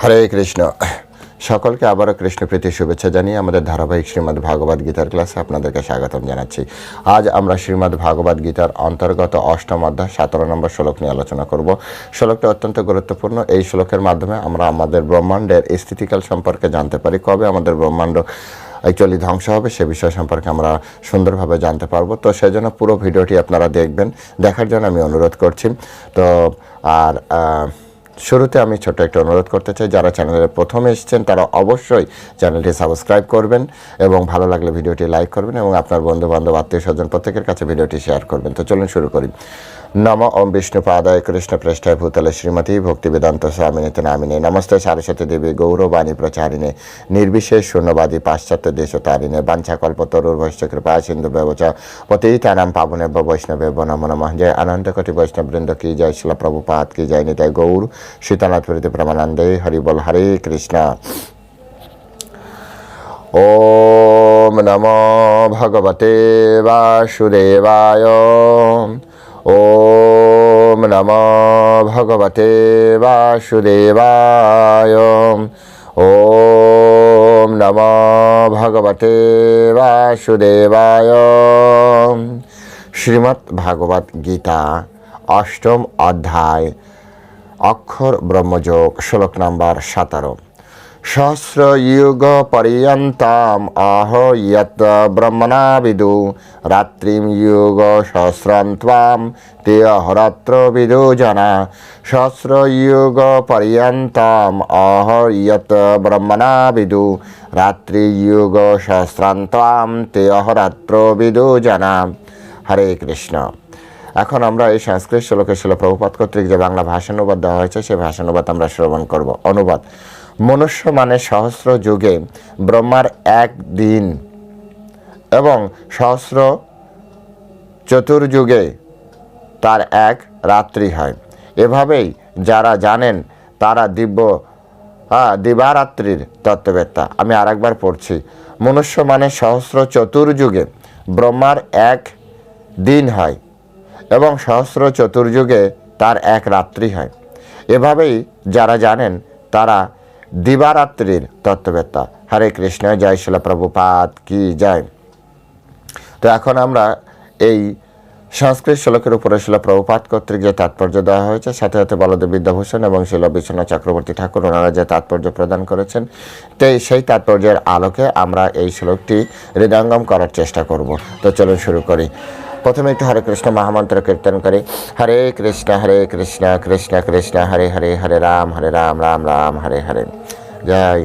হরে কৃষ্ণ। সকলকে আবারও কৃষ্ণপ্রীতি শুভেচ্ছা জানিয়ে আমাদের ধারাবাহিক শ্রীমদ্ ভাগবত গীতার ক্লাসে আপনাদেরকে স্বাগতম জানাচ্ছি। আজ আমরা শ্রীমদ্ ভাগবত গীতার অন্তর্গত অষ্টম অধ্যায় 17 নম্বর শ্লোক নিয়ে আলোচনা করব। শ্লোকটা অত্যন্ত গুরুত্বপূর্ণ। এই শ্লোকের মাধ্যমে আমরা আমাদের ব্রহ্মাণ্ডের স্থিতিকাল সম্পর্কে জানতে পারি। কবে আমাদের ব্রহ্মাণ্ড অ্যাকচুয়ালি ধ্বংস হবে সে বিষয় সম্পর্কে আমরা সুন্দরভাবে জানতে পারবো। তো সেজন্য পুরো ভিডিওটি আপনারা দেখবেন, দেখার জন্য আমি অনুরোধ করছি। তো আর শুরুতে আমি ছোট্ট একটা অনুরোধ করতে চাই, যারা চ্যানেলে প্রথমে এসেছেন তারা অবশ্যই চ্যানেলটি সাবস্ক্রাইব করবেন এবং ভালো লাগলে ভিডিওটি লাইক করবেন এবং আপনার বন্ধু বান্ধব আত্মীয় স্বজন প্রত্যেকের কাছে ভিডিওটি শেয়ার করবেন। তো চলুন শুরু করি। নম ওম বিষ্ণুপাদায় কৃষ্ণ পৃষ্ঠায় ভূতলে শ্রীমতী ভক্তিবেদান্ত স্বামিনীতে নামিনে নমস্তে সারস্বতী দেবী গৌরবাণী প্রচারিণে নির্বিশেষ শূন্যবাদী পাশ্চাত্য দেশতারিণে বাঞ্ছাকল্পতরুর্ভশ্চ কৃপা সিন্ধু ব্যবচ পতিতানাং পাবনেভ্য বৈষ্ণবেভ্য নমো নমঃ। জয় অনন্তকোটি বৈষ্ণববৃন্দ কি, জয় শিল প্রভুপাদ কি, জয় নিতাই গৌর সীতানাথ প্রীতি প্রেমানন্দে হরি বল। হরে কৃষ্ণ। ওম নমো ভগবতে বাসুদেবায়। ওম নমো ভগবতে বাসুদেবায়। ওম নমো ভগবতে বাসুদেবায়। শ্রীমদ্ ভাগবত গীতা অষ্টম অধ্যায় অক্ষর ব্রহ্মযোগ শ্লোক নাম্বার 17। সহস্র যুগ পর্যন্তাম আহ ইয়ত ব্রহ্মণা বিদু রাত্রিম যুগ সহস্রান্ত্বাম তে অহরাত্র বিদু জনা। সহস্র যুগ পর্যন্তাম আহ ইয়ত ব্রহ্মণা বিদু রাত্রি যুগ সহস্রান্ত্বাম তে অহরাত্র বিদু জনা। হরে কৃষ্ণ। এখন আমরা এই সংস্কৃত শ্লোকে শিল প্রভুপাদ কর্তৃক যে বাংলা ভাষানুবাদ দেওয়া হয়েছে সেই ভাষানুবাদ আমরা শ্রবণ করব। অনুবাদ: মনুষ্য মানে সহস্র যুগে ব্রহ্মার এক দিন এবং সহস্র চতুর্যুগে তার এক রাত্রি হয়। এভাবেই যারা জানেন তারা দিবারাত্রির তত্ত্ববেত্তা। আমি আরেকবার পড়ছি। মনুষ্য মানে সহস্র চতুর্যুগে ব্রহ্মার এক দিন হয় এবং সহস্র চতুর্যুগে তার এক রাত্রি হয়। এভাবেই যারা জানেন তারা দিবারাত্রির তত্ত্ববেত্তা। হরে কৃষ্ণ। জয় শিল প্রভুপাদ কি জয়। তো এখন আমরা এই সংস্কৃত শ্লোকের উপরে শিল প্রভুপাদ কর্তৃক যে তাৎপর্য দেওয়া হয়েছে, সাথে সাথে বলদেব বিদ্যাভূষণ এবং শিল বিশ্বনাথ চক্রবর্তী ঠাকুর ওনারা যে তাৎপর্য প্রদান করেছেন, সেই তাৎপর্যের আলোকে আমরা এই শ্লোকটি হৃদয়ঙ্গম করার চেষ্টা করব। তো চলুন শুরু করি। প্রথমে একটু হরে কৃষ্ণ মহামন্ত্র কীর্তন করি। হরে কৃষ্ণ কৃষ্ণ কৃষ্ণ হরে হরে, হরে রাম রাম রাম হরে হরে। জয়।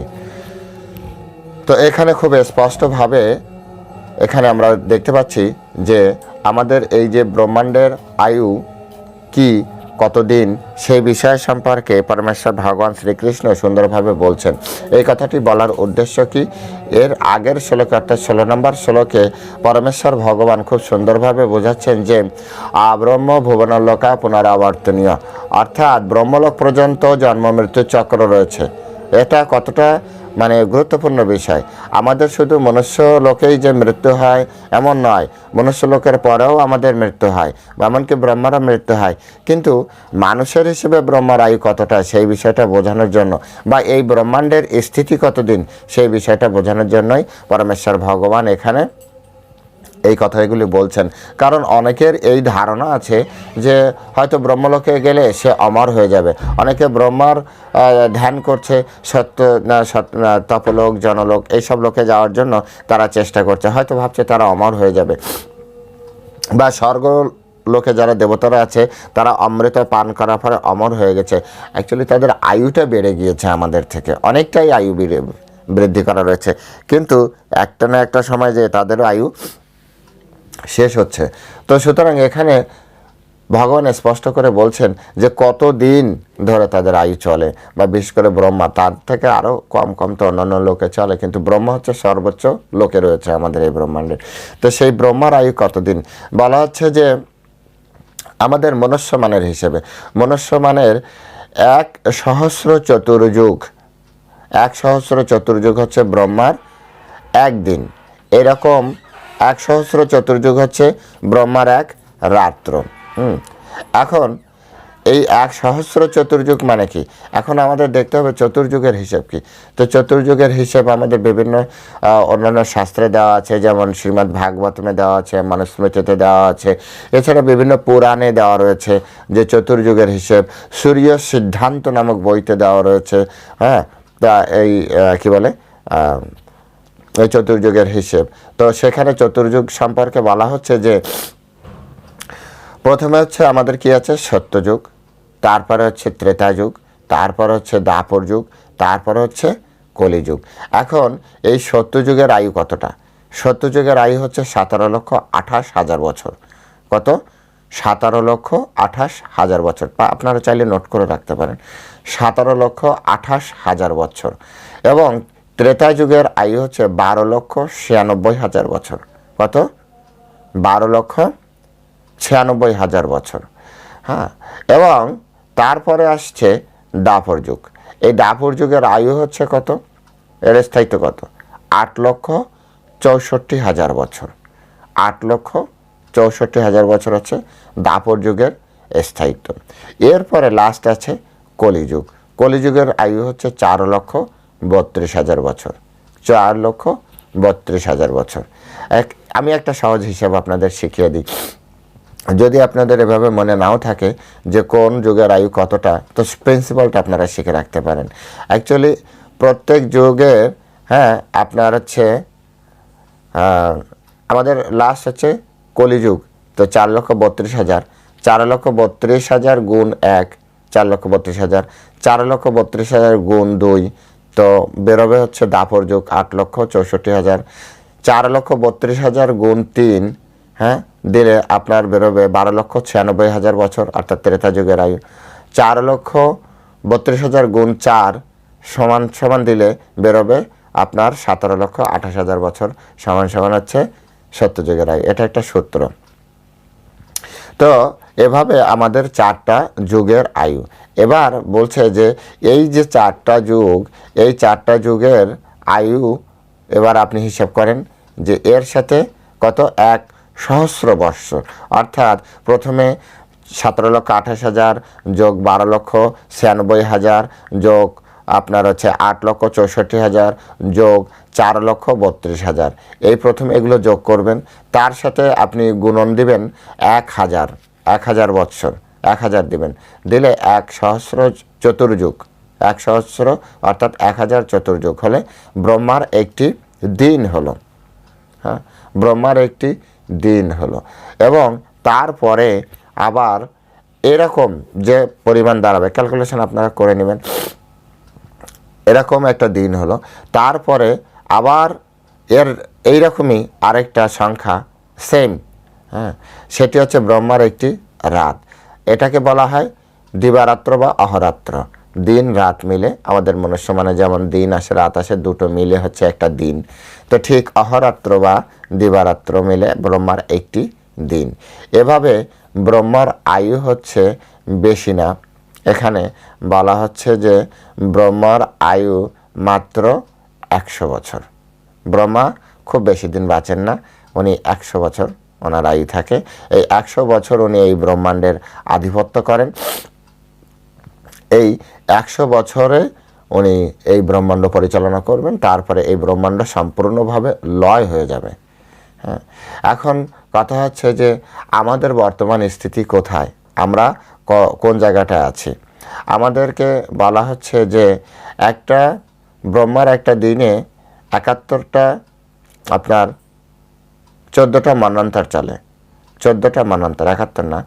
তো এখানে খুব স্পষ্টভাবে এখানে আমরা দেখতে পাচ্ছি যে আমাদের এই যে ব্রহ্মাণ্ডের আয়ু কি, কতদিন, সেই বিষয় সম্পর্কে পরমেশ্বর ভগবান শ্রীকৃষ্ণ সুন্দরভাবে বলছেন। এই কথাটি বলার উদ্দেশ্য কি, এর আগের শ্লোকে অর্থাৎ 16 নম্বর শ্লোকে পরমেশ্বর ভগবান খুব সুন্দরভাবে বোঝাচ্ছেন যে ব্রহ্ম ভুবনলোকা পুনরাবর্তনীয়, অর্থাৎ ব্রহ্মলোক পর্যন্ত জন্ম মৃত্যু চক্র রয়েছে। এটা কতটা গুরুত্বপূর্ণ বিষয়। আমাদের শুধু মনুষ্য লোকেই যে মৃত্যু হয় এমন নয়, মনুষ্য লোকের পরেও আমাদের মৃত্যু হয়, এমনকি ব্রহ্মারও মৃত্যু হয়। কিন্তু মানুষের হিসেবে ব্রহ্মার আয়ু কতটা সেই বিষয়টা বোঝানোর জন্য, বা এই ব্রহ্মাণ্ডের স্থিতি কতদিন সেই বিষয়টা বোঝানোর জন্যই পরমেশ্বর ভগবান এখানে এই কথাগুলি বলছেন। কারণ অনেকের এই ধারণা আছে যে হয়তো ব্রহ্মলোকে গেলে সে অমর হয়ে যাবে। অনেকে ব্রহ্মার ধ্যান করছে, তপলোক জনলোক এইসব লোকে যাওয়ার জন্য তারা চেষ্টা করছে, হয়তো ভাবছে তারা অমর হয়ে যাবে। বা স্বর্গ লোকে যারা দেবতারা আছে তারা অমৃত পান করার পরে অমর হয়ে গেছে। অ্যাকচুয়ালি তাদের আয়ুটা বেড়ে গিয়েছে, আমাদের থেকে অনেকটাই আয়ু বৃদ্ধি করা রয়েছে, কিন্তু একটা না একটা সময় যে তাদের আয়ু শেষ হচ্ছে। তো সুতরাং এখানে ভগবান স্পষ্ট করে বলছেন যে কতদিন ধরে তাদের আয়ু চলে, বা বিশেষ করে ব্রহ্মা, তার থেকে আরও কম তো অন্যান্য লোকে চলে, কিন্তু ব্রহ্মা হচ্ছে সর্বোচ্চ লোকে রয়েছে আমাদের এই ব্রহ্মাণ্ডের। তো সেই ব্রহ্মার আয়ু কতদিন বলা হচ্ছে যে আমাদের মনুষ্যমানের হিসেবে, মনুষ্যমানের 1 সহস্র চতুর্যুগ, 1 সহস্র চতুর্যুগ হচ্ছে ব্রহ্মার একদিন। এরকম 1 সহস্র চতুর্যুগ হচ্ছে ব্রহ্মার এক রাত্র। এখন এই 1 সহস্র চতুর্যুগ মানে কি? এখন আমাদের দেখতে হবে চতুর্যুগের হিসাব কি। তো চতুর্যুগের হিসাব আমাদের বিভিন্ন অন্যান্য শাস্ত্রে দেওয়া আছে, যেমন শ্রীমদ্ ভাগবতমে দেওয়া আছে, মনুস্মৃতিতে দেওয়া আছে, এছাড়া বিভিন্ন পুরাণে দেওয়া রয়েছে যে চতুর্যুগের হিসেব। সূর্য সিদ্ধান্ত নামক বইতে দেওয়া রয়েছে। হ্যাঁ, তা এই কি বলে এই চতুর্যুগের হিসেব। তো সেখানে চতুর্যুগ সম্পর্কে বলা হচ্ছে যে প্রথমে হচ্ছে আমাদের কি আছে, সত্যযুগ, তারপরে হচ্ছে ত্রেতা যুগ, তারপর হচ্ছে দ্বাপর যুগ, তারপর হচ্ছে কলিযুগ। এখন এই সত্যযুগের আয়ু কতটা? সত্যযুগের আয়ু হচ্ছে 17,28,000 বছর। কত? 17,28,000 বছর। আপনারা চাইলে নোট করে রাখতে পারেন, 17,28,000 বছর। এবং ত্রেতা যুগের আয়ু হচ্ছে 12,96,000 বছর। কত? 12,96,000 বছর। হ্যাঁ, এবং তারপরে আসছে দ্বাপর যুগ। এই দ্বাপর যুগের আয়ু হচ্ছে কত? এর স্থায়িত্ব কত? 8,64,000 বছর। 8,64,000 বছর হচ্ছে দ্বাপর যুগের স্থায়িত্ব। এরপরে লাস্ট আছে কলিযুগ। কলিযুগের আয়ু হচ্ছে 4,32,000 বছর। 4,32,000 বছর। আমি একটা সহজ হিসাব আপনাদের শিখিয়ে দিই, যদি আপনাদের এভাবে মনে নাও থাকে যে কোন যুগের আয়ু কতটা, তো প্রিন্সিপালটা আপনারা শিখে রাখতে পারেন। অ্যাকচুয়ালি প্রত্যেক যুগের, হ্যাঁ, আপনার হচ্ছে আমাদের লাস্ট হচ্ছে কলিযুগ। তো 4,32,000, 4,32,000 গুণ 1, 4,32,000, 4,32,000 গুণ 2, তো বেরোবে হচ্ছে দ্বাপর যুগ 8,64,000, 4,32,000 গুণ 3, হ্যাঁ, দিলে আপনার বেরোবে 12,96,000 বছর, অর্থাৎ ত্রেতা যুগের আয়ু। 4,32,000 গুণ 4 সমান সমান দিলে বেরোবে আপনার 17,28,000 বছর, সমান সমান হচ্ছে সত্যযুগের আয়ু। এটা একটা সূত্র। তো এভাবে আমাদের 4টা যুগের আয়ু। এবার বলছে যে এই যে 4টা যুগ, এই 4টা যুগের আয়ু এবার আপনি হিসাব করেন যে এর সাথে কত, 1 সহস্র বৎসর। অর্থাৎ প্রথমে 17,28,000 যোগ 12,96,000 যোগ আপনার হচ্ছে 8,64,000 যোগ 4,32,000, এই প্রথম এগুলো যোগ করবেন। তার সাথে আপনি গুণন দিবেন 1,000 বৎসর, 1,000 দিবেন, দিলে 1 সহস্র চতুর্যুগ, 1 সহস্র অর্থাৎ 1,000 চতুর্যুগ হলে ব্রহ্মার একটি দিন হলো। হ্যাঁ, ব্রহ্মার একটি দিন হলো। এবং তারপরে আবার এরকম যে পরিমাণ দাঁড়াবে, ক্যালকুলেশন আপনারা করে নেবেন, এরকম একটা দিন হলো। তারপরে আবার এর এইরকমই আরেকটা সংখ্যা সেম, হ্যাঁ, সেটি হচ্ছে ব্রহ্মার একটি রাত। এটাকে বলা হয় দিবারাত্র বা অহরাত্র। দিন রাত মিলে আমাদের মনুষ্য মানে যেমন দিন আসে রাত আসে, দুটো মিলে হচ্ছে একটা দিন। তো ঠিক অহরাত্র বা দিবারাত্র মিলে ব্রহ্মার একটি দিন। এভাবে ব্রহ্মার আয়ু হচ্ছে বেশি না। এখানে বলা হচ্ছে যে ব্রহ্মার আয়ু মাত্র 100 বছর। ব্রহ্মা খুব বেশি দিন বাঁচেন না, উনি 100 বছর ওনার আয়ু থাকে। এই 100 বছর উনি এই ব্রহ্মাণ্ডের আধিপত্য করেন। এই 100 বছরে উনি এই ব্রহ্মাণ্ড পরিচালনা করবেন, তারপরে এই ব্রহ্মাণ্ড সম্পূর্ণভাবে লয় হয়ে যাবে। হ্যাঁ, এখন কথা হচ্ছে যে আমাদের বর্তমান স্থিতি কোথায়, আমরা কোন জায়গাটায় আছি। আমাদেরকে বলা হচ্ছে যে একটা ব্রহ্মার একটা দিনে 71টা আপনার 14টা মন্বন্তর চলে। 14টা মন্বন্তর, 71 না,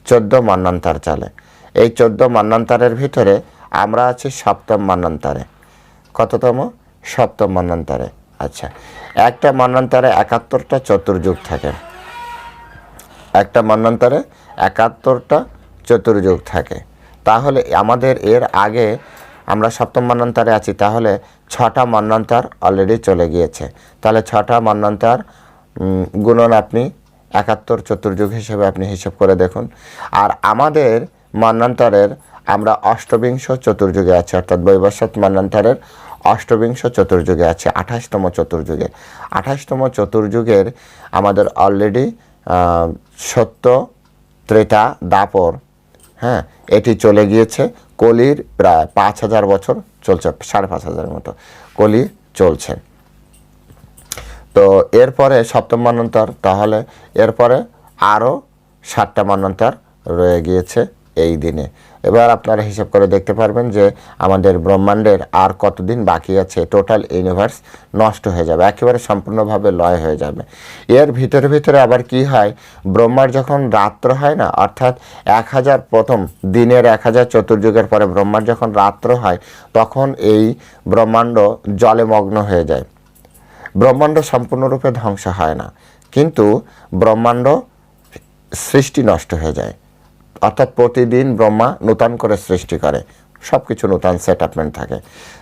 14 মন্বন্তর চলে। এই 14 মন্বন্তরের ভিতরে আমরা আছি 7ম মন্বন্তরে। কততম? 7ম মন্বন্তরে। আচ্ছা, একটা মন্বন্তরে 71টা চতুর্যুগ থাকে। একটা মন্বন্তরে 71টা চতুর্যুগ থাকে। তাহলে আমাদের এর আগে আমরা 7ম মন্বন্তরে আছি, তাহলে 6টা মন্বন্তর অলরেডি চলে গিয়েছে। তাহলে 6টা মন্বন্তর গুণন আপনি 71 চতুর্যুগ হিসেবে আপনি হিসাব করে দেখুন। আর আমাদের মন্বন্তরের আমরা অষ্টবিংশ চতুর্যুগে আছি, অর্থাৎ বৈবস্বত মন্বন্তরের অষ্টবিংশ চতুর্যুগে আছে, 28তম চতুর্যুগে। 28তম চতুর্যুগের আমাদের অলরেডি সত্য, ত্রেতা, দ্বাপর, হ্যাঁ, এটি চলে গিয়েছে কলির প্রায় 5,000 বছর চলছে, 5,500 মতো কলি চলছে। তো এরপরে সপ্তম মন্বন্তর, তাহলে এরপরে আরও 7টা মন্বন্তর রয়ে গিয়েছে এই দিনে। এবার আপনারা হিসাব করে দেখতে পারবেন যে আমাদের ব্রহ্মাণ্ডের আর কতদিন বাকি আছে, টোটাল ইউনিভার্স নষ্ট হয়ে যাবে, একেবারে সম্পূর্ণভাবে লয় হয়ে যাবে। এর ভিতরে ভিতরে আবার কি হয়, ব্রহ্মার যখন রাত্র হয় না, অর্থাৎ 1000 প্রথম দিনের 1000 চতুর্যুগের পরে ব্রহ্মার যখন রাত্র হয়, তখন এই ব্রহ্মাণ্ড জলে মগ্ন হয়ে যায়। ব্রহ্মাণ্ড সম্পূর্ণরূপে ধ্বংস হয় না, কিন্তু ব্রহ্মাণ্ড সৃষ্টি নষ্ট হয়ে যায়, অর্থাৎ প্রতিদিন ব্রহ্মা নূতন করে সৃষ্টি করে, সব কিছু নূতন সেটআপমেন্ট থাকে।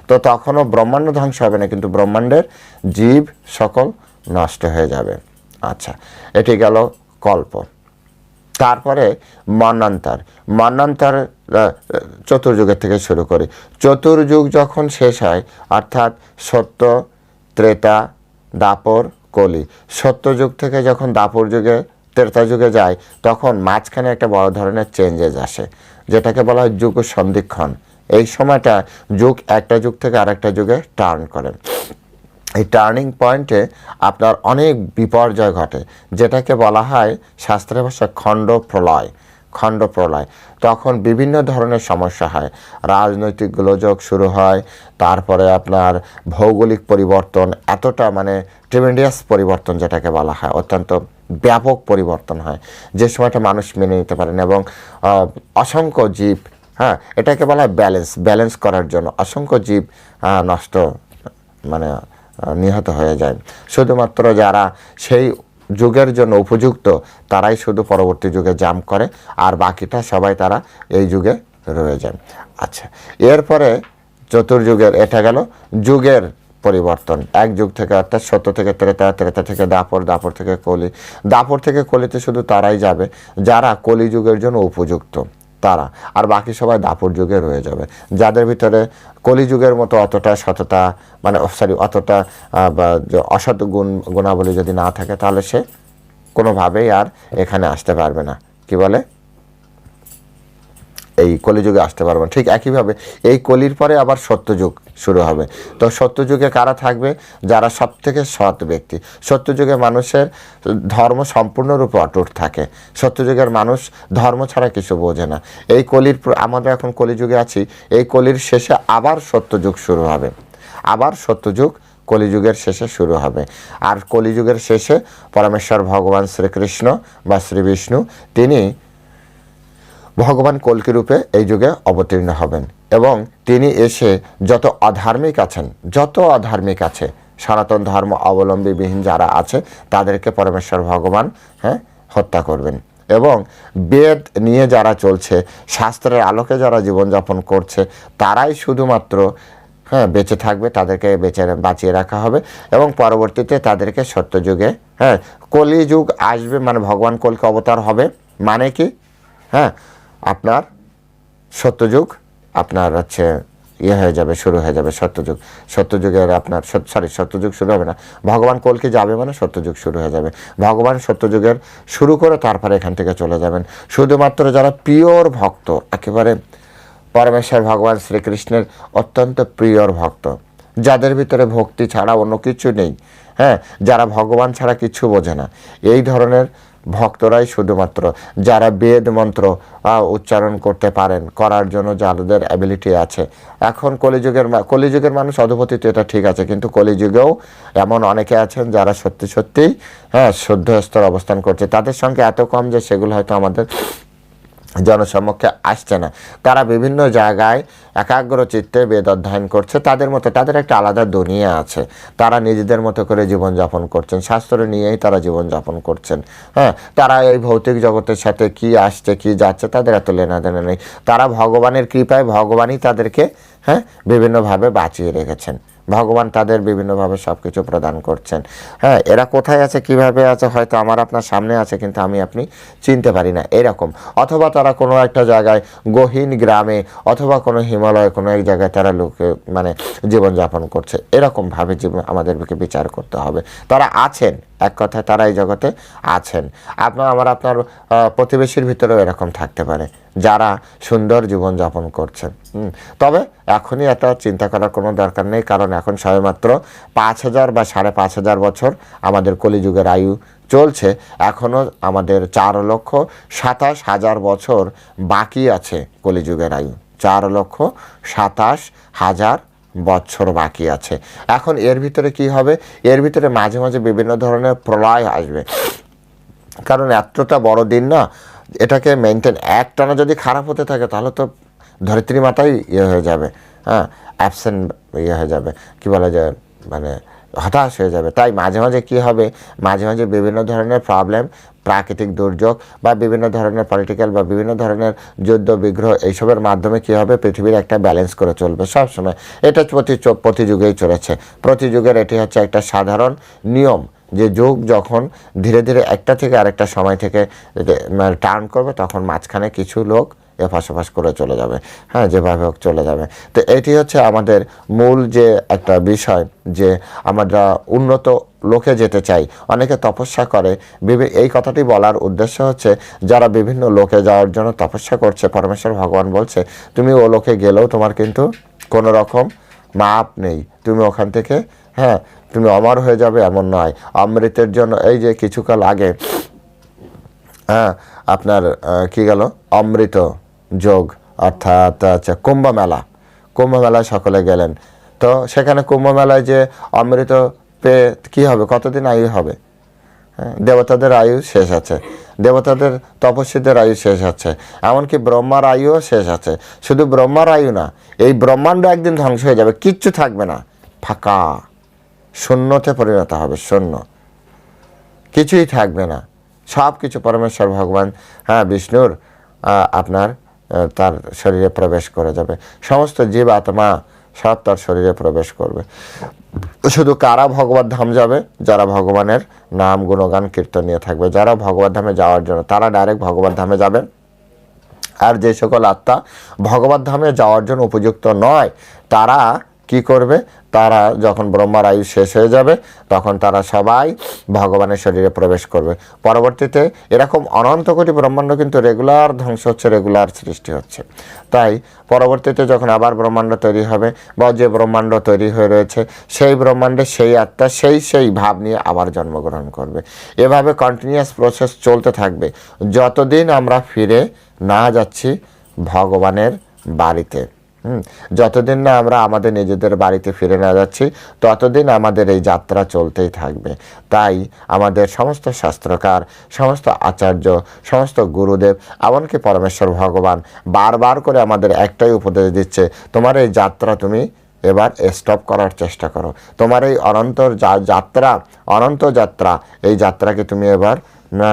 তো তখনও ব্রহ্মাণ্ড ধ্বংস হবে না, কিন্তু ব্রহ্মাণ্ডের জীব সকল নষ্ট হয়ে যাবে। আচ্ছা, এটি গেল কল্প। তারপরে মন্বন্তর। মন্বন্তর চতুর্যুগের থেকে শুরু করি। চতুর্যুগ যখন শেষ হয়, অর্থাৎ সত্য, ত্রেতা, দাপর, কলি। সত্যযুগ থেকে যখন দাপর যুগে, ত্রেতা যুগে যায়, তখন মাঝখানে একটা বড় ধরনের চেঞ্জেস আসে, যেটাকে বলা হয় যুগ সন্ধিক্ষণ। এই সময়টা যুগ একটা যুগ থেকে আরেকটা যুগে টার্ন করে। এই টার্নিং পয়েন্টে আপনার অনেক বিপর্যয় ঘটে, যেটাকে বলা হয় শাস্ত্রের ভাষায় খণ্ড প্রলয়। খণ্ড প্রলয়, তখন বিভিন্ন ধরনের সমস্যা হয়, রাজনৈতিক গোলযোগ শুরু হয়, তারপরে আপনার ভৌগোলিক পরিবর্তন, এতটা মানে ট্রিমেন্ডিয়াস পরিবর্তন যেটাকে বলা হয়, অত্যন্ত ব্যাপক পরিবর্তন হয়, যে সময়টা মানুষ মেনে নিতে পারেন। এবং অসংখ্য জীব, এটাকে বলা হয় ব্যালেন্স করার জন্য অসংখ্য জীব নষ্ট মানে নিহত হয়ে যায়। শুধুমাত্র যারা সেই যুগের জন্য উপযুক্ত তারাই শুধু পরবর্তী যুগে জাম্প করে, আর বাকিটা সবাই তারা এই যুগে রয়ে যায়। আচ্ছা, এরপরে চতুর্যুগের, এটা গেল যুগের পরিবর্তন। এক যুগ থেকে, অর্থাৎ সত্য থেকে ত্রেতা, ত্রেতা থেকে দাপর, দাপর থেকে কলি। দাপর থেকে কলিতে শুধু তারাই যাবে যারা কলি যুগের জন্য উপযুক্ত, তারা, আর বাকি সবাই দাপর যুগে রয়ে যাবে। যাদের ভিতরে কলিযুগের মতো অতটা সততা, মানে অতটা অসৎ গুণাবলী যদি না থাকে, তাহলে সে কোনোভাবেই আর এখানে আসতে পারবে না, কি বলে, এই কলিযুগে আসতে পারবে না। ঠিক একইভাবে এই কলির পরে আবার সত্যযুগ শুরু হবে। তো সত্যযুগে কারা থাকবে? যারা সব থেকে সৎ ব্যক্তি। সত্যযুগে মানুষের ধর্ম সম্পূর্ণরূপে অটুট থাকে। সত্যযুগের মানুষ ধর্ম ছাড়া কিছু বোঝে না। এই কলির, আমরা এখন কলিযুগে আছি, এই কলির শেষে আবার সত্যযুগ শুরু হবে। আবার সত্যযুগ কলিযুগের শেষে শুরু হবে। আর কলিযুগের শেষে পরমেশ্বর ভগবান শ্রীকৃষ্ণ বা শ্রী বিষ্ণু, তিনি ভগবান কল্কি রূপে এই যুগে অবতীর্ণ হবেন, এবং তিনি এসে যত অধার্মিক আছে, সনাতন ধর্ম অবলম্বীবিহীন যারা আছে, তাদেরকে পরমেশ্বর ভগবান হত্যা করবেন। এবং বেদ নিয়ে যারা চলছে, শাস্ত্রের আলোকে যারা জীবনযাপন করছে, তারাই শুধুমাত্র বেঁচে থাকবে, তাদেরকে বাঁচিয়ে রাখা হবে। এবং পরবর্তীতে তাদেরকে সত্যযুগে, কলিযুগ আসবে, মানে ভগবান কল্কি অবতার হবে, মানে কি, আপনার সত্যযুগ আপনার হচ্ছে হয়ে যাবে, শুরু হয়ে যাবে সত্যযুগের আপনার সত্যযুগ শুরু হবে না, ভগবান কল্কি যাবে মানে সত্যযুগ শুরু হয়ে যাবে। ভগবান সত্যযুগের শুরু করে তারপরে এখান থেকে চলে যাবেন। শুধুমাত্র যারা পিওর ভক্ত, একেবারে পরমেশ্বর ভগবান শ্রীকৃষ্ণের অত্যন্ত প্রিয়র ভক্ত, যাদের ভিতরে ভক্তি ছাড়া অন্য কিছু নেই, যারা ভগবান ছাড়া কিছু বোঝে না, এই ধরনের ভক্তরাই শুধুমাত্র, যারা বেদ মন্ত্র উচ্চারণ করতে পারেন, করার জন্য যাদের অ্যাবিলিটি আছে। এখন কলিযুগের মানুষ অধপতিত, এটা ঠিক আছে, কিন্তু কলিযুগেও এমন অনেকে আছেন যারা সত্যি সত্যিই শুদ্ধ স্তর অবস্থান করছে। তাদের সংখ্যা এত কম যে সেগুলো হয়তো আমাদের জনসম্মুখে আসছে না। তারা বিভিন্ন জায়গায় একাগ্র চিত্তে বেদ অধ্যয়ন করছে, তাদের একটা আলাদা দুনিয়া আছে, তারা নিজেদের মতো করে জীবনযাপন করছেন, শাস্ত্র নিয়েই তারা জীবনযাপন করছেন। তারা এই ভৌতিক জগতের সাথে কি আসছে কি যাচ্ছে তাদের এত লেনাদেনা নেই। তারা ভগবানের কৃপায়, ভগবানই তাদেরকে বিভিন্নভাবে বাঁচিয়ে রেখেছেন, ভগবান তাদের বিভিন্নভাবে সব কিছু প্রদান করছেন। এরা কোথায় আছে, কিভাবে আছে, হয়তো আমার আপনার সামনে আছে, কিন্তু আমি আপনি চিনতে পারি না, এরকম। অথবা তারা কোনো একটা জায়গায় গহীন গ্রামে, অথবা কোনো হিমালয় কোনো এক জায়গায় তারা জীবনযাপন করছে, এরকমভাবে আমাদেরকে বিচার করতে হবে। তারা আছেন, এক কথায় তারা এই জগতে আছেন। আপনার প্রতিবেশীর ভিতরেও এরকম থাকতে পারে যারা সুন্দর জীবনযাপন করছেন। তবে এখনই এটা চিন্তা করার কোনো দরকার নেই, কারণ এখন সবেমাত্র 5,000 বা 5,500 বছর আমাদের কলিযুগের আয়ু চলছে। এখনও আমাদের 4,27,000 বছর বাকি আছে কলিযুগের আয়ু। 4,27,000 বছর বাকি আছে। এখন এর ভিতরে কি হবে? এর ভিতরে মাঝে মাঝে বিভিন্ন ধরনের প্রলয় আসবে, কারণ এতটা বড় দিন না, এটাকে মেনটেন একটানা যদি খারাপ হতে থাকে তাহলে তো ধরিত্রী মাতাই হয়ে যাবে, অ্যাবসেন্ট হয়ে যাবে, কি বলা যায়, মানে হতাশ হয়ে যাবে। তাই মাঝে মাঝে কি হবে, মাঝে মাঝে বিভিন্ন ধরনের প্রবলেম, প্রাকৃতিক দুর্যোগ বা বিভিন্ন ধরনের পলিটিক্যাল বা বিভিন্ন ধরনের যুদ্ধ বিগ্রহ এইসবের মাধ্যমে কি হবে, পৃথিবীর একটা ব্যালেন্স করে চলবে সবসময়। এটা প্রতি যুগেই চলেছে। প্রতি যুগের এটি হচ্ছে একটা সাধারণ নিয়ম, যে যুগ যখন ধীরে ধীরে একটা থেকে আরেকটা সময় থেকে টার্ন করবে, তখন মাঝখানে কিছু লোক এপাশ করে চলে যাবে, যেভাবে হোক চলে যাবে। তো এটি হচ্ছে আমাদের মূল যে একটা বিষয়, যে আমরা উন্নত লোকে যেতে চাই। অনেকে তপস্যা করে, এই কথাটি বলার উদ্দেশ্য হচ্ছে যারা বিভিন্ন লোকে যাওয়ার জন্য তপস্যা করছে, পরমেশ্বর ভগবান বলছে তুমি ও লোকে গেলেও তোমার কিন্তু কোনো রকম মাপ নেই, তুমি ওখান থেকে তুমি অমর হয়ে যাবে এমন নয়। অমৃতের জন্য এই যে কিছুকাল আগে আপনার কি গেল, অমৃত যোগ অর্থাৎ কুম্ভ মেলায় সকলে গেলেন। তো সেখানে কুম্ভ মেলায় যে অমৃত পেয়ে কী হবে, কতদিন আয়ু হবে? দেবতাদের আয়ু শেষ আছে, দেবতাদের তপস্বীদের আয়ু শেষ আছে, এমনকি ব্রহ্মার আয়ুও শেষ আছে। শুধু ব্রহ্মার আয়ু না, এই ব্রহ্মাণ্ড একদিন ধ্বংস হয়ে যাবে, কিচ্ছু থাকবে না, ফাঁকা শূন্যতে পরিণত হবে, শূন্য, কিছুই থাকবে না। সব কিছু পরমেশ্বর ভগবান বিষ্ণুর আপনার তার শরীরে প্রবেশ করে যাবে। সমস্ত জীব আত্মা সব তার শরীরে প্রবেশ করবে। শুধু কারা ভগবত ধাম যাবে? যারা ভগবানের নাম গুণগান কীর্তন নিয়ে থাকবে। যারা ভগবত ধামে যাওয়ার জন্য তারা ডাইরেক্ট ভগবত ধামে যাবে। আর যে সকল আত্মা ভগবত ধামে যাওয়ার জন্য উপযুক্ত নয়, তারা কি করবে? তারা যখন ব্রহ্মার আয়ু শেষ হয়ে যাবে তখন তারা সবাই ভগবানের শরীরে প্রবেশ করবে। পরবর্তীতে এরকম অনন্ত কোটি ব্রহ্মাণ্ড কিন্তু রেগুলার ধ্বংস হচ্ছে, রেগুলার সৃষ্টি হচ্ছে। তাই পরবর্তীতে যখন আবার ব্রহ্মাণ্ড তৈরি হবে বা যে ব্রহ্মাণ্ড তৈরি হয়ে রয়েছে সেই ব্রহ্মাণ্ডে সেই আত্মা সেই ভাব নিয়ে আবার জন্মগ্রহণ করবে। এভাবে কন্টিনিউয়াস প্রসেস চলতে থাকবে যতদিন আমরা ফিরে না যাচ্ছি ভগবানের বাড়িতে। যতদিন না আমরা আমাদের নিজেদের বাড়িতে ফিরে না যাচ্ছি ততদিন আমাদের এই যাত্রা চলতেই থাকবে। তাই আমাদের সমস্ত শাস্ত্রকার, সমস্ত আচার্য, সমস্ত গুরুদেব, এমনকি পরমেশ্বর ভগবান বারবার করে আমাদের একটাই উপদেশ দিচ্ছে, তোমার এই যাত্রা তুমি এবার স্টপ করার চেষ্টা করো। তোমার এই অনন্ত যাত্রা, এই যাত্রাকে তুমি এবার না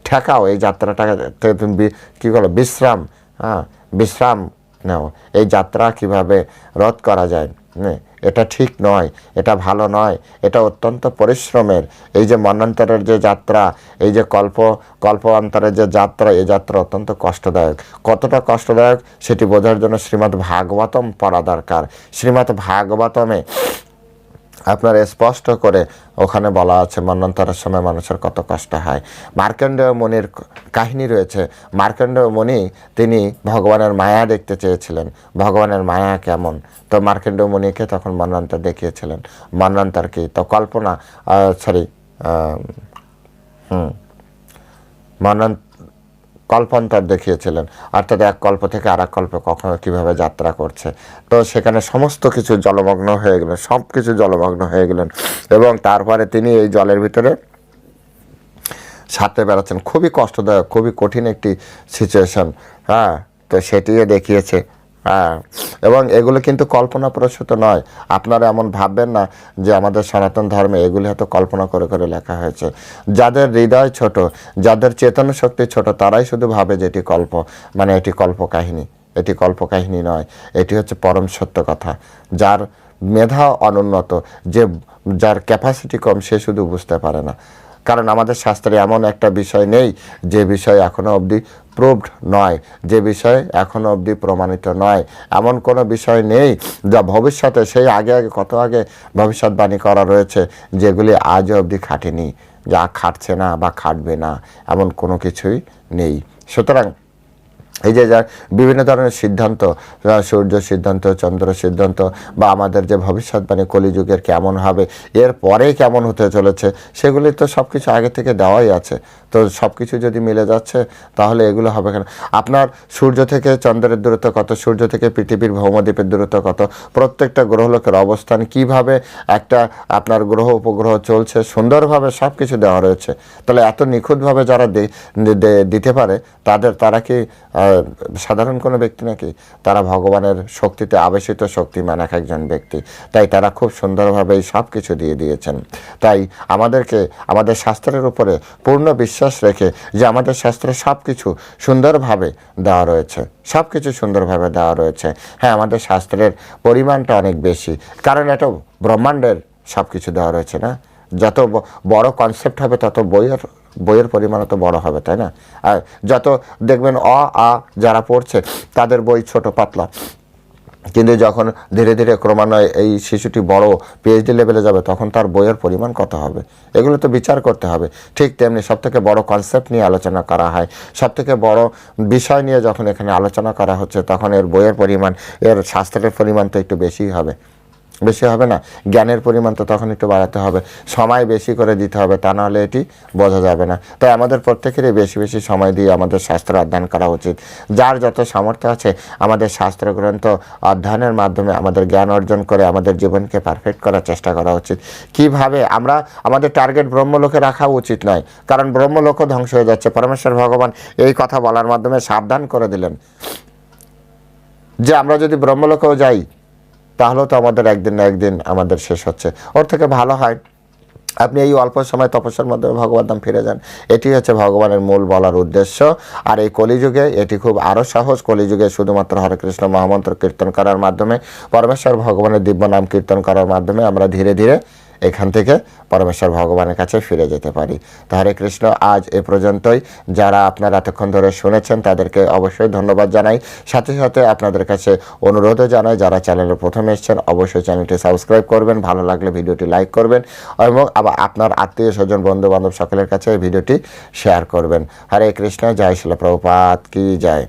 ঠেকাও, এই যাত্রাটাকে তুমি কী করো, বিশ্রাম নাও। এই যাত্রা কিভাবে রোধ করা যায়? এটা ঠিক নয়, এটা ভালো নয়, এটা অত্যন্ত পরিশ্রমের। এই যে মন্বন্তরের যে যাত্রা, এই যে কল্পান্তরের যে যাত্রা, এই যাত্রা অত্যন্ত কষ্টদায়ক। কতটা কষ্টদায়ক সেটি বোঝার জন্য শ্রীমদ্ ভাগবতম পড়া দরকার। শ্রীমদ্ ভাগবতমে আপনার স্পষ্ট করে ওখানে বলা আছে মন্বন্তরের সময় মানুষের কত কষ্ট হয়। মার্কণ্ডেয় মুনির কাহিনী রয়েছে। মার্কণ্ডেয় মুনি তিনি ভগবানের মায়া দেখতে চেয়েছিলেন, ভগবানের মায়া কেমন। তো মার্কণ্ডেয় মুনিকে তখন মন্বন্তর দেখিয়েছিলেন। মন্বন্তর কি? তো কল্পান্তর দেখিয়েছিলেন, অর্থাৎ এক কল্প থেকে আর এক কল্পে কখনো কীভাবে যাত্রা করছে। তো সেখানে সমস্ত কিছু জলমগ্ন হয়ে গেলেন, সব কিছু জলমগ্ন হয়ে গেলেন, এবং তারপরে তিনি এই জলের ভিতরে সাঁতরে বেড়াচ্ছেন। খুবই কষ্টদায়ক, খুবই কঠিন একটি সিচুয়েশন। তো সেটিও দেখিয়েছে। এবং এগুলো কিন্তু কল্পনাপ্রসূত নয়। আপনারা এমন ভাববেন না যে আমাদের সনাতন ধর্মে এগুলি হয়তো কল্পনা করে করে লেখা হয়েছে। যাদের হৃদয় ছোট, যাদের চেতনা শক্তি ছোট, তারাই শুধু ভাবে যে এটি এটি কল্পকাহিনী। এটি কল্পকাহিনী নয়, এটি হচ্ছে পরম সত্য কথা। যার মেধা অনুন্নত, যার ক্যাপাসিটি কম, সে শুধু বুঝতে পারে না। কারণ আমাদের শাস্ত্রে এমন একটা বিষয় নেই যে বিষয় এখনো অবধি প্রুভড নয়, যে বিষয় এখনো অবধি প্রমাণিত নয়। এমন কোনো বিষয় নেই যা ভবিষ্যতে সেই আগে কত আগে ভবিষ্যৎবাণী করা রয়েছে যেগুলি আজও অবধি খাটেনি, যা খাটছে না বা খাটবে না, এমন কোনো কিছুই নেই। সুতরাং এই যে যার বিভিন্ন ধরনের সিদ্ধান্ত, সূর্য সিদ্ধান্ত, চন্দ্র সিদ্ধান্ত, বা আমাদের যে ভবিষ্যৎবাণী কলিযুগের কেমন হবে, এর পরে কেমন হতে চলেছে, সেগুলি তো সব কিছু আগে থেকে দেওয়াই আছে। তো সব কিছু যদি মিলে যাচ্ছে তাহলে এগুলো হবে কেন? আপনার সূর্য থেকে চন্দ্রের দূরত্ব কত, সূর্য থেকে পৃথিবীর ভৌমদ্বীপের দূরত্ব কত, প্রত্যেকটা গ্রহলোকের অবস্থান কিভাবে, একটা আপনার গ্রহ উপগ্রহ চলছে, সুন্দরভাবে সব কিছু দেওয়া রয়েছে। তাহলে এত নিখুঁতভাবে যারা দিতে পারে তারা কি সাধারণ কোনো ব্যক্তি নাকি? তারা ভগবানের শক্তিতে আবেশিত শক্তিমান এক একজন ব্যক্তি, তাই তারা খুব সুন্দরভাবে সব কিছু দিয়ে দিয়েছেন। তাই আমাদেরকে আমাদের শাস্ত্রের উপরে পূর্ণ বিশ্বাস রেখে যে আমাদের শাস্ত্রে সব কিছু সুন্দরভাবে দেওয়া রয়েছে, সব কিছু সুন্দরভাবে দেওয়া রয়েছে। হ্যাঁ, আমাদের শাস্ত্রের পরিমাণটা অনেক বেশি, কারণ এটা ব্রহ্মাণ্ডের সব কিছু দেওয়া রয়েছে না। যত বড় কনসেপ্ট হবে তত বইয়ের পরিমাণও তো বড় হবে, তাই না? আর যত দেখবেন যারা পড়ছে তাদের বই ছোট পাতলা, কিন্তু যখন ধীরে ধীরে ক্রমান্বয়ে এই শিশুটি বড় পিএইচডি লেভেলে যাবে তখন তার বইয়ের পরিমাণ কত হবে, এগুলো তো বিচার করতে হবে। ঠিক তেমনি সবথেকে বড় কনসেপ্ট নিয়ে আলোচনা করা হয়, সবথেকে বড় বিষয় নিয়ে যখন এখানে আলোচনা করা হচ্ছে তখন এর বইয়ের পরিমাণ, এর শাস্ত্রের পরিমাণ তো একটু বেশিই হবে, বেশি হবে না? জ্ঞানের পরিমাণ তো তখন একটু বাড়াতে হবে, সময় বেশি করে দিতে হবে, তা নাহলে এটি বোঝা যাবে না। তাই আমাদের প্রত্যেকেরই বেশি বেশি সময় দিয়ে আমাদের শাস্ত্র অধ্যয়ন করা উচিত। যার যত সামর্থ্য আছে আমাদের শাস্ত্র গ্রন্থ অধ্যয়নের মাধ্যমে আমাদের জ্ঞান অর্জন করে আমাদের জীবনকে পারফেক্ট করার চেষ্টা করা উচিত। কিভাবে আমরা আমাদের টার্গেট ব্রহ্মলোকে রাখা উচিত নয়, কারণ ব্রহ্মলোকও ধ্বংস হয়ে যাচ্ছে। পরমেশ্বর ভগবান এই কথা বলার মাধ্যমে সাবধান করে দিলেন যে আমরা যদি ব্রহ্মলোকেও যাই তাহলেও তো আমাদের একদিন না একদিন আমাদের শেষ হচ্ছে। ওর থেকে ভালো হয় আপনি এই অল্প সময় তপস্যার মাধ্যমে ভগবান ধাম ফিরে যান। এটি হচ্ছে ভগবানের মূল বলার উদ্দেশ্য। আর এই কলিযুগে এটি খুব আরও সহজ। কলিযুগে শুধুমাত্র হরে কৃষ্ণ মহামন্ত্র কীর্তন করার মাধ্যমে, পরমেশ্বর ভগবানের দিব্য নাম কীর্তন করার মাধ্যমে আমরা ধীরে ধীরে এখান থেকে পরমেশ্বর ভগবানের কাছে ফিরে যেতে পারি। তো হরে কৃষ্ণ, আজ এ পর্যন্তই। যারা আপনারা এতক্ষণ ধরে শুনেছেন তাদেরকে অবশ্যই ধন্যবাদ জানাই। সাথে সাথে আপনাদের কাছে অনুরোধও জানাই, যারা চ্যানেলে প্রথমে এসেছেন অবশ্যই চ্যানেলটি সাবস্ক্রাইব করবেন, ভালো লাগলে ভিডিওটি লাইক করবেন এবং আবার আপনার আত্মীয় স্বজন বন্ধু বান্ধব সকলের কাছে এই ভিডিওটি শেয়ার করবেন। হরে কৃষ্ণ, জয় শিল প্রভুপাদ কি জয়।